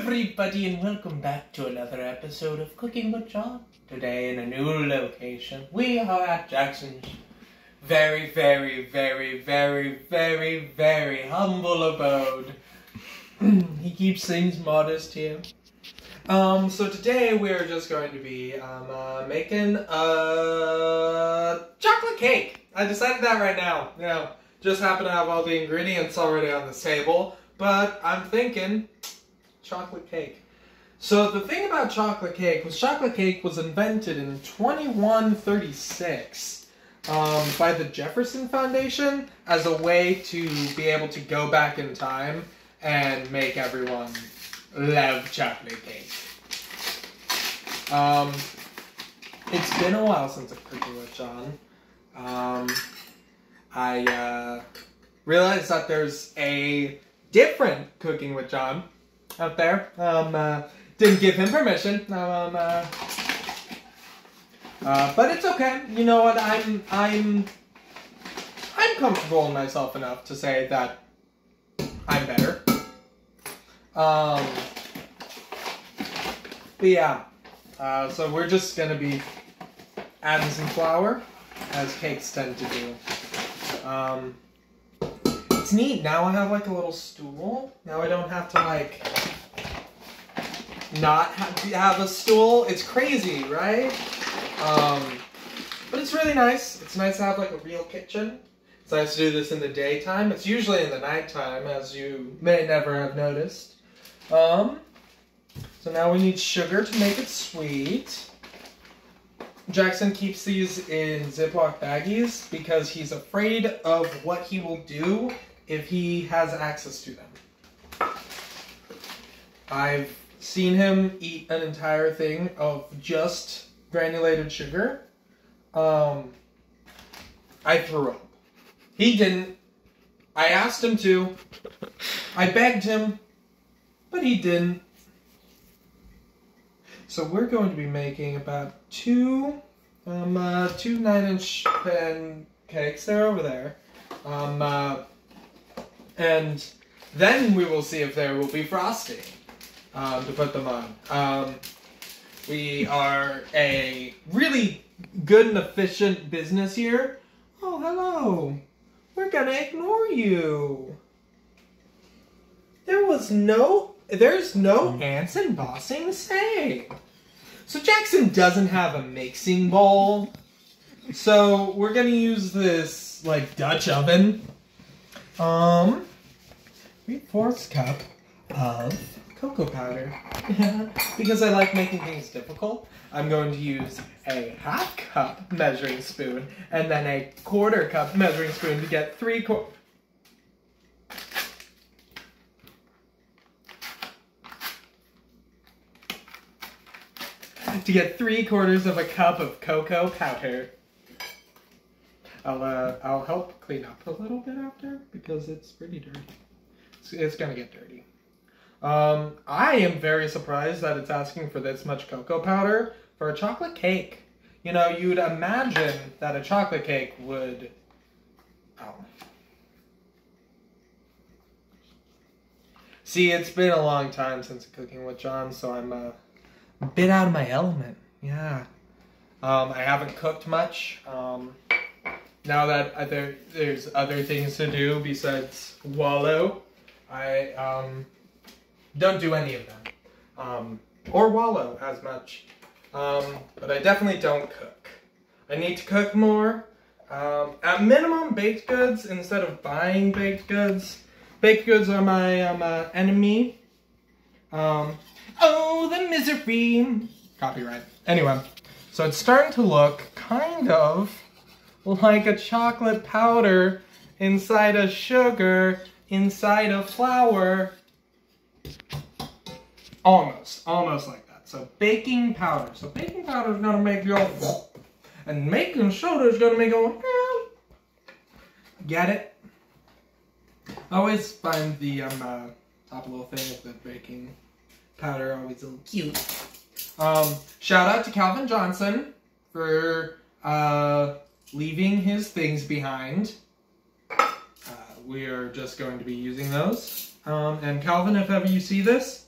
everybody, and welcome back to another episode of Cooking with John. Today in a new location, we are at Jackson's very humble abode. He keeps things modest here. So today we're just going to be making a chocolate cake. I decided that right now. You know, just happen to have all the ingredients already on the table, but I'm thinking chocolate cake. So the thing about chocolate cake was invented in 2136 by the Jefferson Foundation as a way to be able to go back in time and make everyone love chocolate cake. It's been a while since I've Cooking with John. I realized that there's a different Cooking with John out there. Didn't give him permission. But it's okay. You know what? I'm comfortable in myself enough to say that I'm better. But yeah. So we're just gonna be adding some flour, as cakes tend to do. It's neat. Now I have like a little stool. Now I don't have to like not have a stool. It's crazy, right? But it's really nice. It's nice to have like a real kitchen. It's nice to do this in the daytime. It's usually in the nighttime, as you may never have noticed. So now we need sugar to make it sweet. Jackson keeps these in Ziploc baggies because he's afraid of what he will do if he has access to them. I've seen him eat an entire thing of just granulated sugar. I threw up. He didn't. I asked him to. I begged him, but he didn't. So we're going to be making about two 9-inch pancakes. They're over there. And then we will see if there will be frosting to put them on. We are a really good and efficient business here. Oh, hello. We're gonna ignore you. There's no ants embossing say. So Jackson doesn't have a mixing bowl. So we're gonna use this like Dutch oven. 3/4 cup of cocoa powder. Because I like making things difficult, I'm going to use a 1/2 cup measuring spoon and then a 1/4 cup measuring spoon to get 3/4. To get 3/4 of a cup of cocoa powder. I'll help clean up a little bit after because it's pretty dirty. It's gonna get dirty. I am very surprised that it's asking for this much cocoa powder for a chocolate cake. You know, you'd imagine that a chocolate cake would... Oh. See, it's been a long time since Cooking with John, so I'm a bit out of my element. Yeah. I haven't cooked much. Now that there's other things to do besides wallow, I don't do any of them. Or wallow as much. But I definitely don't cook. I need to cook more. At minimum, baked goods instead of buying baked goods. Baked goods are my enemy. Oh, the misery. Copyright. Anyway, so it's starting to look kind of like a chocolate powder inside a sugar inside of flour. Almost like that. So baking powder. So baking powder is gonna make you all, and baking soda is gonna make you all. Get it? I always find the top little thing of the baking powder always a little cute. Shout out to Calvin Johnson for leaving his things behind. We are just going to be using those. And Calvin, if ever you see this,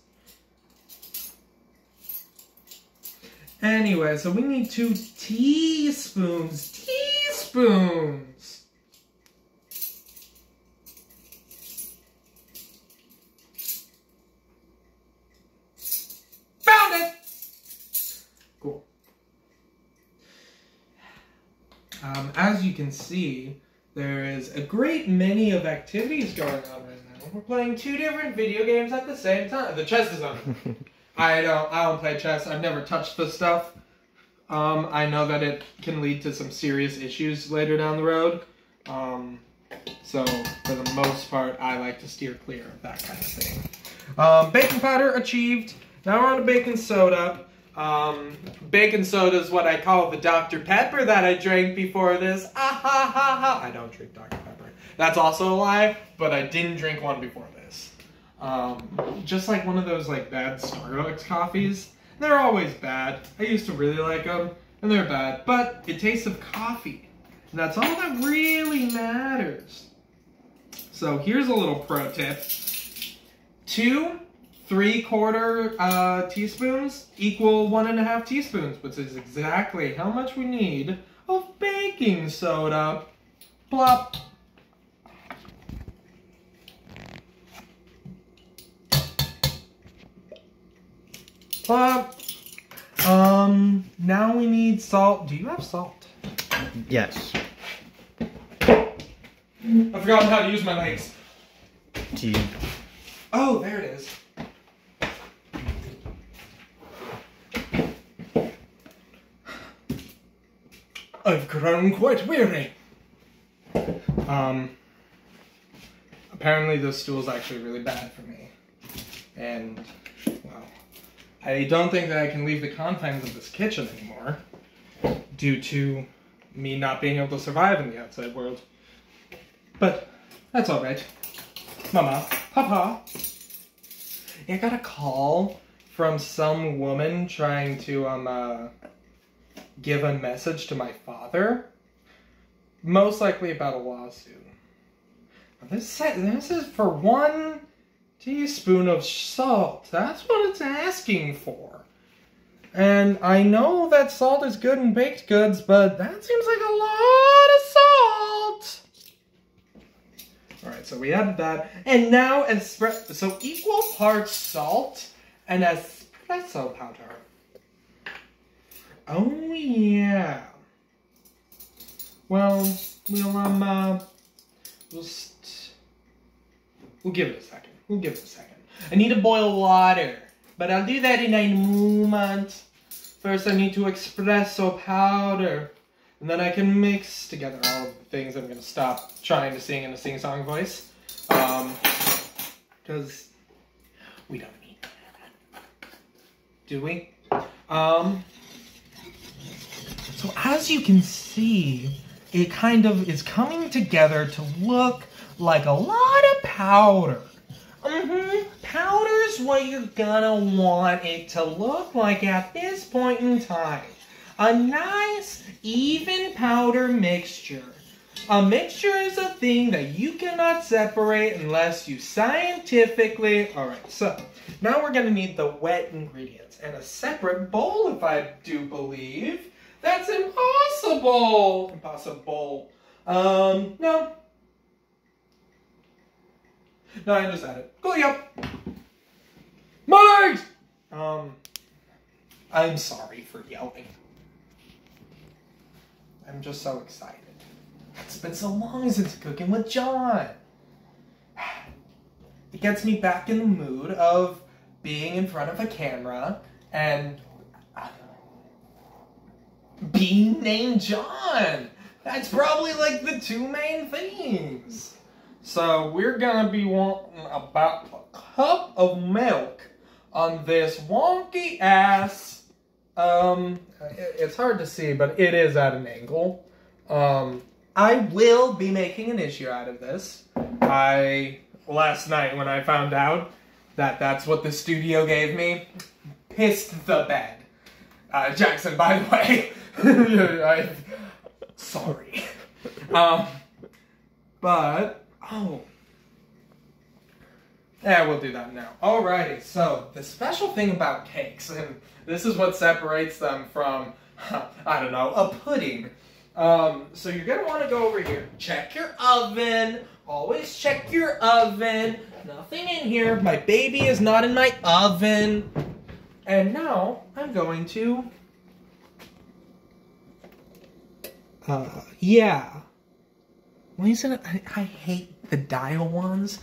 Anyway, so we need 2 teaspoons. Teaspoons! Found it! Cool. As you can see, there is a great many of activities going on right now. We're playing 2 different video games at the same time. The chess is on. I don't play chess. I've never touched this stuff. I know that it can lead to some serious issues later down the road. So for the most part, I like to steer clear of that kind of thing. Baking powder achieved. Now we're on to baking soda. Baking soda is what I call the Dr. Pepper that I drank before this. Ah ha ha ha. I don't drink Dr. Pepper. That's also a lie, but I didn't drink one before this. Just like one of those like bad Starbucks coffees. They're always bad. I used to really like them, and they're bad, but it tastes of coffee. And that's all that really matters. So here's a little pro tip. 2 3/4 teaspoons equal 1.5 teaspoons, which is exactly how much we need of baking soda. Plop. Plop. Now we need salt. Do you have salt? Yes. I've forgotten how to use my legs. Do you? Oh, there it is. I've grown quite weary. Apparently this stool is actually really bad for me. And, well, I don't think that I can leave the confines of this kitchen anymore due to me not being able to survive in the outside world. But that's alright. Mama, Papa. I got a call from some woman trying to, give a message to my father. Most likely about a lawsuit. This is for 1 teaspoon of salt. That's what it's asking for. And I know that salt is good in baked goods, but that seems like a lot of salt. Alright, so we added that. And now, so equal parts salt and espresso powder. Oh, yeah. Well, we'll give it a second. We'll give it a second. I need to boil water, but I'll do that in a moment. First, I need to espresso powder, and then I can mix together all of the things. I'm going to stop trying to sing in a sing-song voice, because we don't need that. Do we? So as you can see, it kind of is coming together to look like a lot of powder. Powder's what you're gonna want it to look like at this point in time. A nice, even powder mixture. A mixture is a thing that you cannot separate unless you scientifically... Alright, so now we're gonna need the wet ingredients and a separate bowl, if I do believe. That's impossible! Impossible. No. No, I just added. Cool, yep. My legs! I'm sorry for yelling. I'm just so excited. It's been so long since cooking with John. It gets me back in the mood of being in front of a camera and being named John. That's probably like the 2 main things. So we're gonna be wanting about a cup of milk on this wonky ass, it's hard to see, but it is at an angle. I will be making an issue out of this. Last night when I found out that that's what the studio gave me, pissed the bed. Jackson, by the way, sorry. But, oh, Yeah, we'll do that now. Alrighty, so the special thing about cakes, and this is what separates them from, I don't know, a pudding. So you're going to want to go over here. Check your oven. Always check your oven. Nothing in here. My baby is not in my oven. And now I'm going to... yeah. Why isn't it? I hate the dial ones.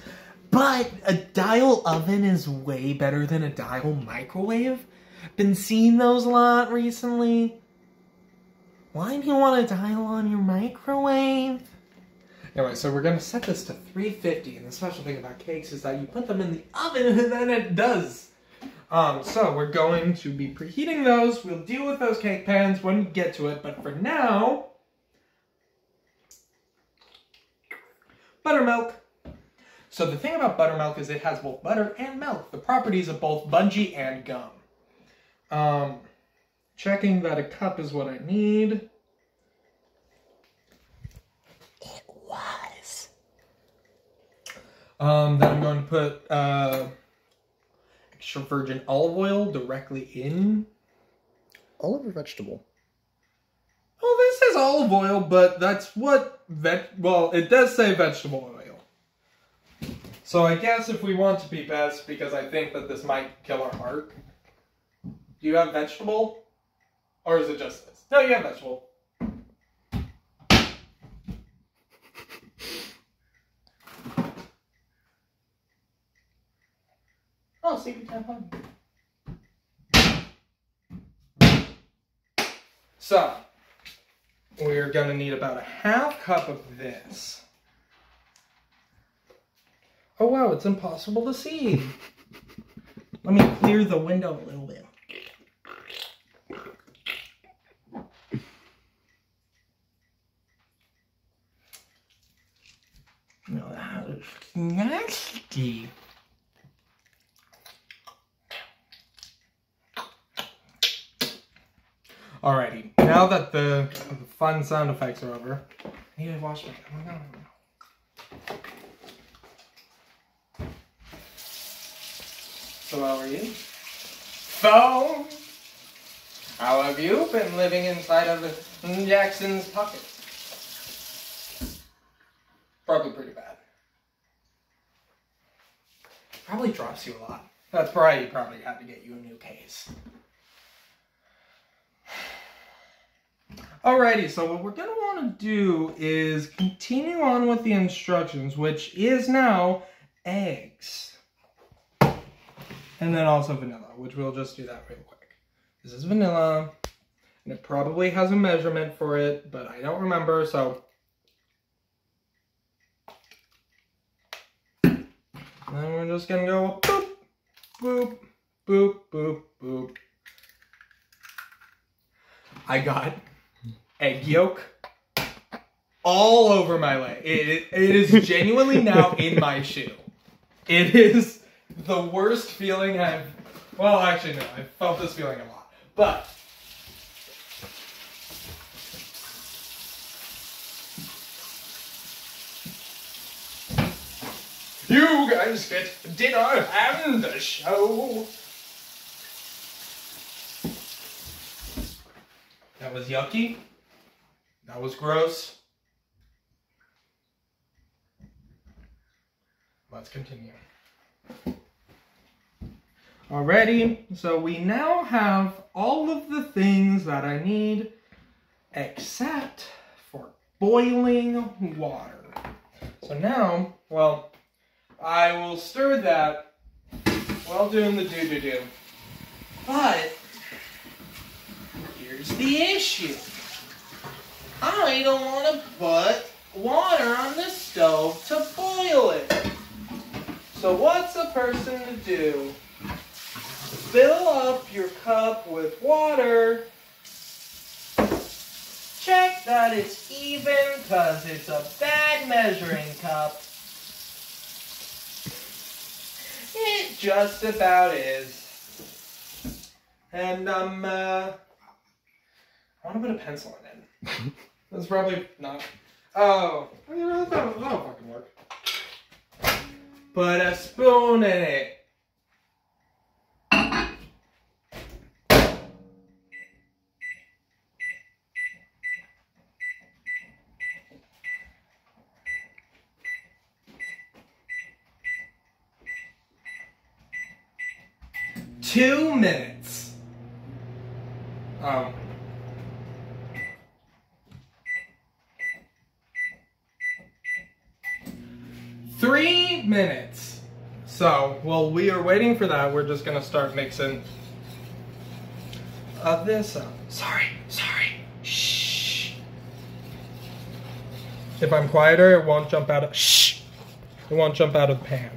But a dial oven is way better than a dial microwave. Been seeing those a lot recently. Why do you want to dial on your microwave? Anyway, so we're going to set this to 350. And the special thing about cakes is that you put them in the oven and then it does. So we're going to be preheating those. We'll deal with those cake pans when we get to it. But for now, buttermilk. So the thing about buttermilk is it has both butter and milk, the properties of both bungee and gum. Checking that a cup is what I need. It was. Then I'm going to put extra virgin olive oil directly in. Olive or vegetable? Well, this says olive oil, but that's what well, it does say vegetable oil. So I guess if we want to be best, because I think that this might kill our heart. Do you have vegetable? Or is it just this? No, you have vegetable. Oh, secret tampon. So, we're going to need about a half cup of this. Oh wow, it's impossible to see. Let me clear the window a little bit. No, that is nasty. Alrighty, now that the fun sound effects are over, I need to wash my... Oh no. So how are you? Phone! How have you been living inside of Jackson's pocket? Probably pretty bad. Probably drops you a lot. That's why you probably had to get you a new case. Alrighty, so what we're going to want to do is continue on with the instructions, which is now eggs. And then also vanilla, which we'll just do that real quick. This is vanilla, and it probably has a measurement for it, but I don't remember, so... And then we're just going to go boop, boop, boop, boop, boop. I got egg yolk all over my leg. It is genuinely now in my shoe. It is the worst feeling I've... Well, actually, no. I've felt this feeling a lot. But... you guys get dinner and the show. That was yucky. That was gross. Let's continue. Alrighty, so we now have all of the things that I need except for boiling water. So now, well, I will stir that while doing the do-do-do. But here's the issue. I don't want to put water on the stove to boil it. So what's a person to do? Fill up your cup with water. Check that it's even, because it's a bad measuring cup. It just about is. And I want to put a pencil in it. That's probably not. Oh, you know, that'll fucking work. Put a spoon in it. Two minutes. 3 minutes. So, while we are waiting for that, we're just gonna start mixing this up. Sorry. Shh. If I'm quieter, it won't jump out of, shh. It won't jump out of the pan.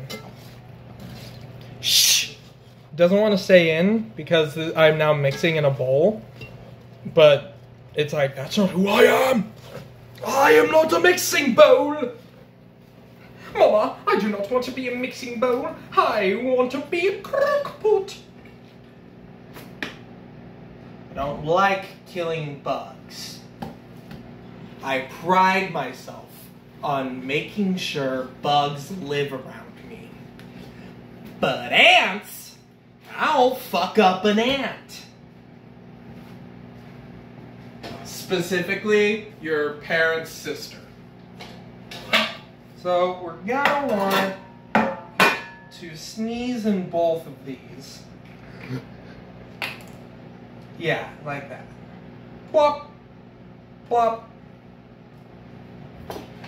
Shh. It doesn't want to stay in because I'm now mixing in a bowl. But it's like, that's not who I am. I am not a mixing bowl. Mama, I do not want to be a mixing bowl. I want to be a crock-pot. I don't like killing bugs. I pride myself on making sure bugs live around me. But ants, I'll fuck up an ant. Specifically, your parent's sister. So we're gonna want to sneeze in both of these. Yeah, like that. Plop, plop.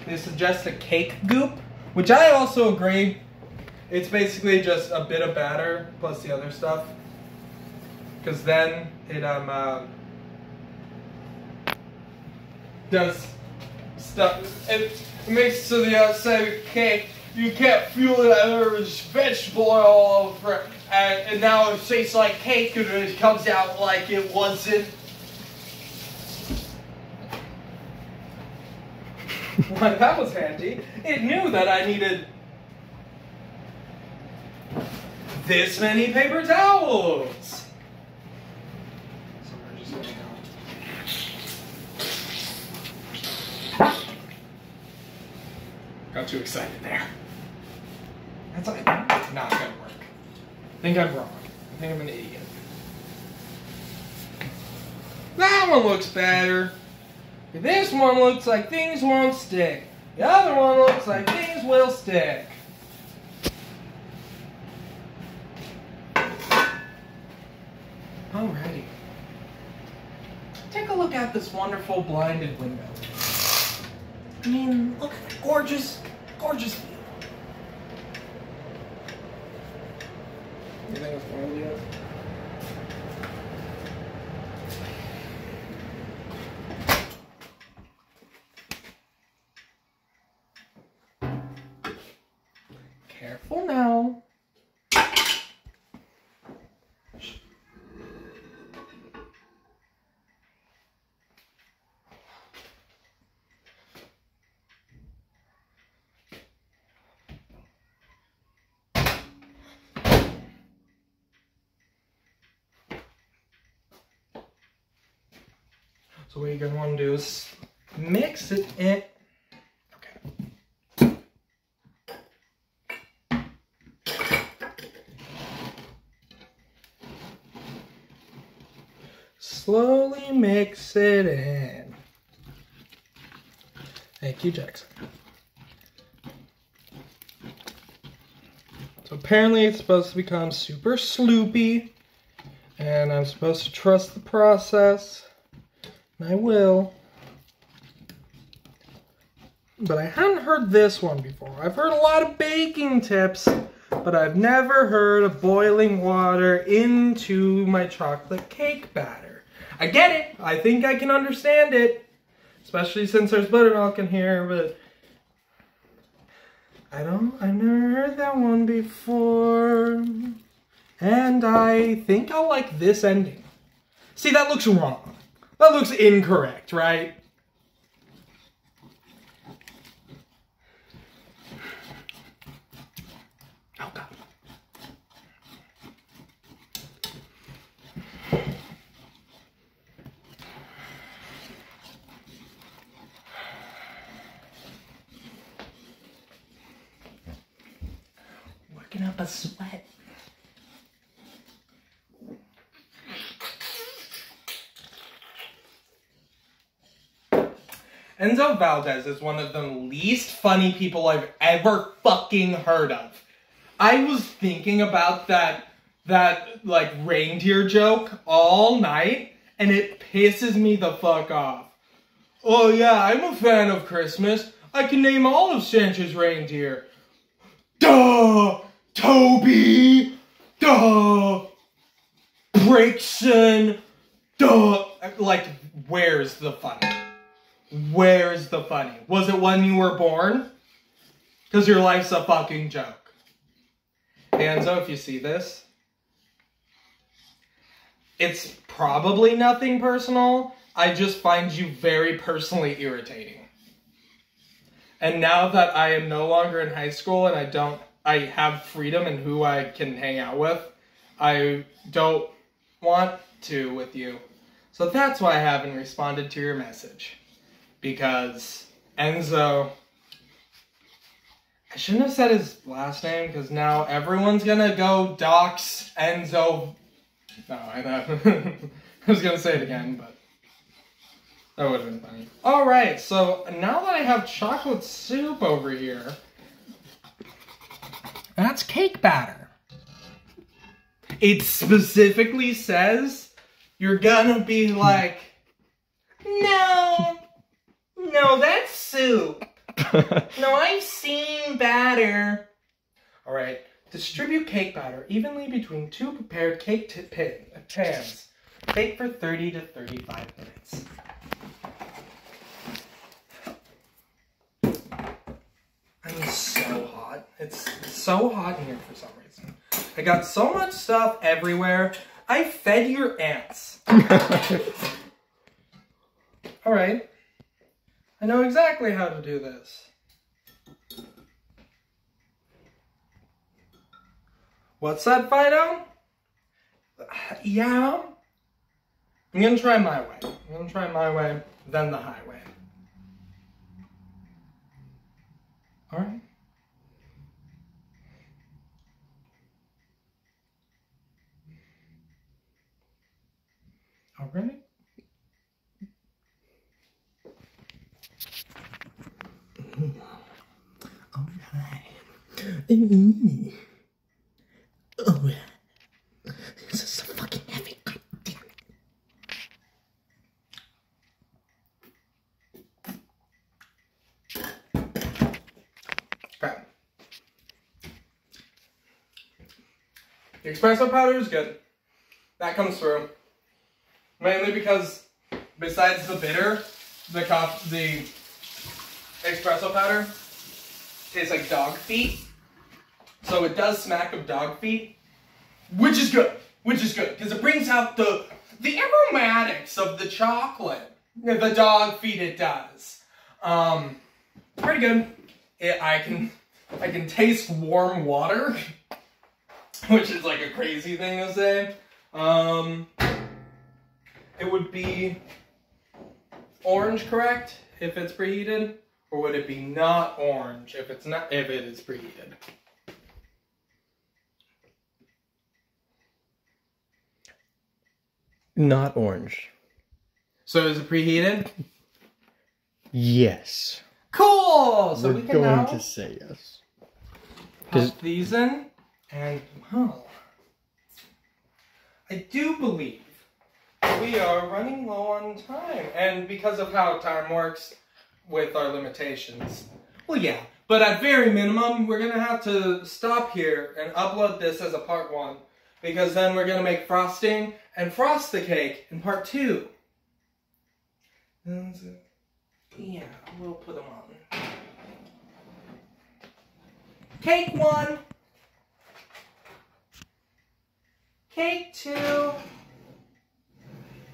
They suggest a cake goop, which I also agree. It's basically just a bit of batter plus the other stuff. Because then it does stuff. It makes so the outside of the cake, you can't feel it. There's vegetable oil all over it, and now it tastes like cake, and it comes out like it wasn't. Well, that was handy. It knew that I needed this many paper towels. So we're just gonna go. Got too excited there. That's like not gonna work. I think I'm wrong. I think I'm an idiot. That one looks better. This one looks like things won't stick. The other one looks like things will stick. Alrighty. Take a look at this wonderful blinded window. I mean, look at that gorgeous, gorgeous view. You think it's one of the other? Careful now. So what you're going to want to do is mix it in. Okay. Slowly mix it in. Thank you, Jackson. So apparently it's supposed to become super sloopy, and I'm supposed to trust the process. I will. But I hadn't heard this one before. I've heard a lot of baking tips, but I've never heard of boiling water into my chocolate cake batter. I get it. I think I can understand it. Especially since there's buttermilk in here, but I've never heard that one before. And I think I'll like this ending. See, that looks wrong. That looks incorrect, right? Oh, God. a sweat. Enzo Valdez is one of the least funny people I've ever fucking heard of. I was thinking about that like reindeer joke all night, and it pisses me the fuck off. Oh yeah, I'm a fan of Christmas. I can name all of Santa's reindeer. Duh! Toby! Duh! Brakeson! Duh! Like, where's the funny? Where's the funny? Was it when you were born? Because your life's a fucking joke. Hey Enzo, if you see this, it's probably nothing personal. I just find you very personally irritating. And now that I am no longer in high school and I have freedom in who I can hang out with, I don't want to with you. So that's why I haven't responded to your message. Because Enzo, I shouldn't have said his last name because now everyone's gonna go dox Enzo. No, I was gonna say it again, but that would have been funny. Alright, so now that I have chocolate soup over here, that's cake batter. It specifically says you're gonna be like, no, that's soup. No, I've seen batter. Alright, distribute cake batter evenly between two prepared cake pans. Bake for 30 to 35 minutes. I'm so hot. It's so hot in here for some reason. I got so much stuff everywhere. I fed your ants. Alright. I know exactly how to do this. What's that, Fido? Yeah? I'm gonna try my way. I'm gonna try my way, then the highway. Alright. Alright. Alright. Alright. This is so fucking heavy. God damn it. Okay. The espresso powder is good. That comes through. Mainly because, besides the bitter, the espresso powder tastes like dog feet. So it does smack of dog feet, which is good. Because it brings out the aromatics of the chocolate. The dog feet it does. Pretty good. I can taste warm water, which is like a crazy thing to say. It would be orange, correct? If it's preheated, or would it be not orange if it is preheated? Not orange. So is it preheated? Yes. Cool! So We're we can going now to say yes. pop these in, and well, I do believe we are running low on time, and because of how time works with our limitations, well, yeah. But at very minimum, we're gonna have to stop here and upload this as a part 1, because then we're gonna make frosting and frost the cake in part 2. And, yeah, we'll put them on. Cake 1. Cake 2.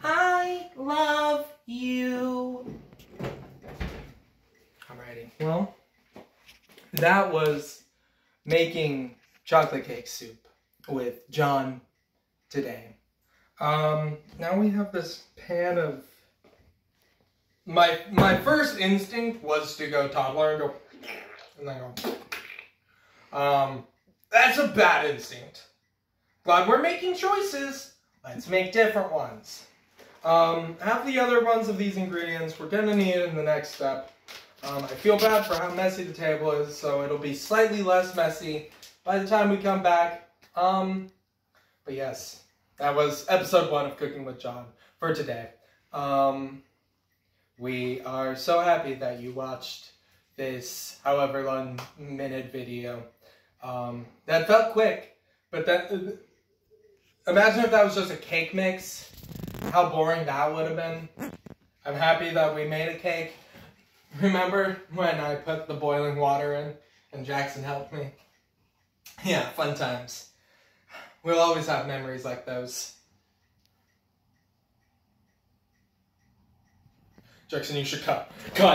I love you. Alrighty, well, that was making chocolate cake soup with John today. Now we have this pan of... My first instinct was to go toddler and go... And then go... That's a bad instinct. Glad we're making choices. Let's make different ones. Half the other ones of these ingredients we're gonna need in the next step. I feel bad for how messy the table is, so it'll be slightly less messy by the time we come back. But yes, that was episode 1 of Cooking with John for today. We are so happy that you watched this however long minute video. That felt quick, but imagine if that was just a cake mix, how boring that would have been. I'm happy that we made a cake. Remember when I put the boiling water in and Jackson helped me? Yeah, fun times. We'll always have memories like those. Jackson, you should cut. Cut!